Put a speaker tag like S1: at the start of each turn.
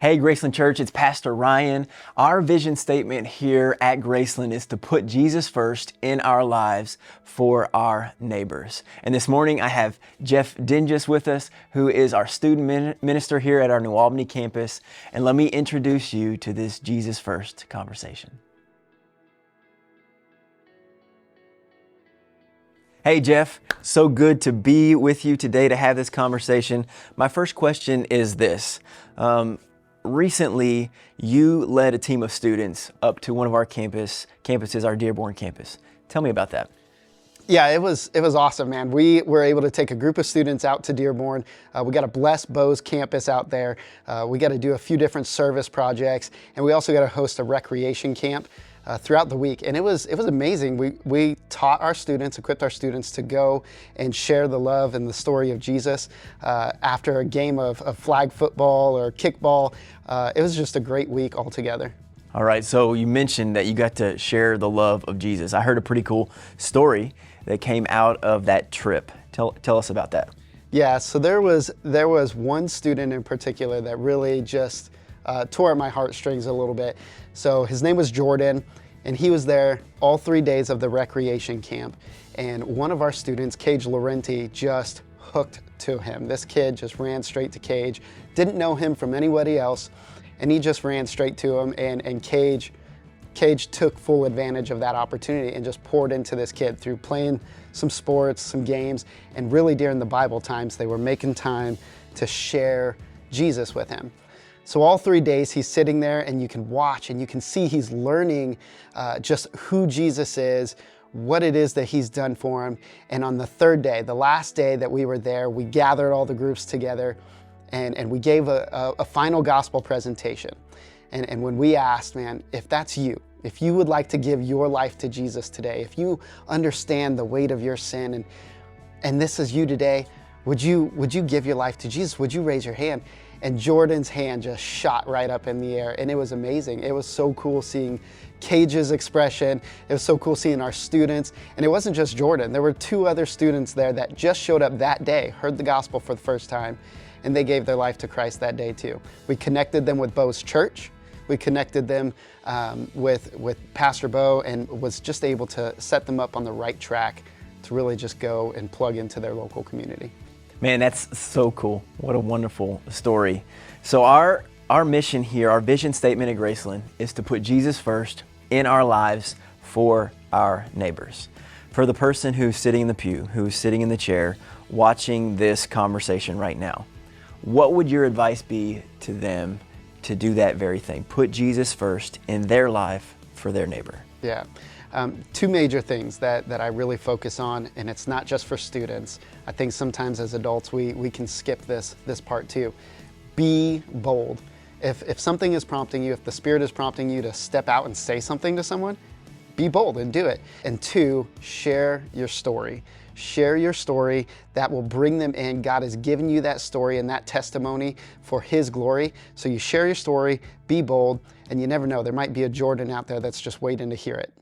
S1: Hey, Graceland Church, it's Pastor Ryan. Our vision statement here at Graceland is to put Jesus first in our lives for our neighbors. And this morning I have Jeff Dinges with us, who is our student minister here at our New Albany campus. And let me introduce you to this Jesus first conversation. Hey Jeff, so good to be with you today to have this conversation. My first question is this. Recently, you led a team of students up to one of our campuses, our Dearborn campus. Tell me about that.
S2: Yeah, it was awesome, man. We were able to take a group of students out to Dearborn. We got to bless Bo's campus out there. We got to do a few different service projects, and we also got to host a recreation camp throughout the week. And it was amazing. We taught our students, equipped our students to go and share the love and the story of Jesus after a game of flag football or kickball. It was just a great week altogether.
S1: All right, so you mentioned that you got to share the love of Jesus. I heard a pretty cool story that came out of that trip. Tell us about that.
S2: Yeah, so there was one student in particular that really just tore at my heartstrings a little bit. So his name was Jordan, and he was there all 3 days of the recreation camp. And one of our students, Cage Laurenti, just hooked to him. This kid just ran straight to Cage, didn't know him from anybody else, and he just ran straight to him. And Cage took full advantage of that opportunity and just poured into this kid through playing some sports, some games, and really during the Bible times, they were making time to share Jesus with him. So all 3 days he's sitting there, and you can watch and you can see he's learning just who Jesus is, what it is that he's done for him. And on the third day, the last day that we were there, we gathered all the groups together and we gave a final gospel presentation. And when we asked, man, if that's you, if you would like to give your life to Jesus today, if you understand the weight of your sin and this is you today, would you give your life to Jesus? Would you raise your hand? And Jordan's hand just shot right up in the air, and it was amazing. It was so cool seeing Cage's expression. It was so cool seeing our students. And it wasn't just Jordan. There were 2 other students there that just showed up that day, heard the gospel for the first time, and they gave their life to Christ that day too. We connected them with Bo's church. We connected them with Pastor Bo, and was just able to set them up on the right track to really just go and plug into their local community.
S1: Man, that's so cool. What a wonderful story. So our mission here, our vision statement at Graceland, is to put Jesus first in our lives for our neighbors. For the person who's sitting in the pew, who's sitting in the chair, watching this conversation right now, what would your advice be to them to do that very thing? Put Jesus first in their life for their neighbor.
S2: Yeah. 2 major things that I really focus on, and it's not just for students. I think sometimes as adults we can skip this part too. Be bold. If something is prompting you, if the Spirit is prompting you to step out and say something to someone, be bold and do it. And 2, share your story. Share your story. That will bring them in. God has given you that story and that testimony for His glory. So you share your story, be bold, and you never know, there might be a Jordan out there that's just waiting to hear it.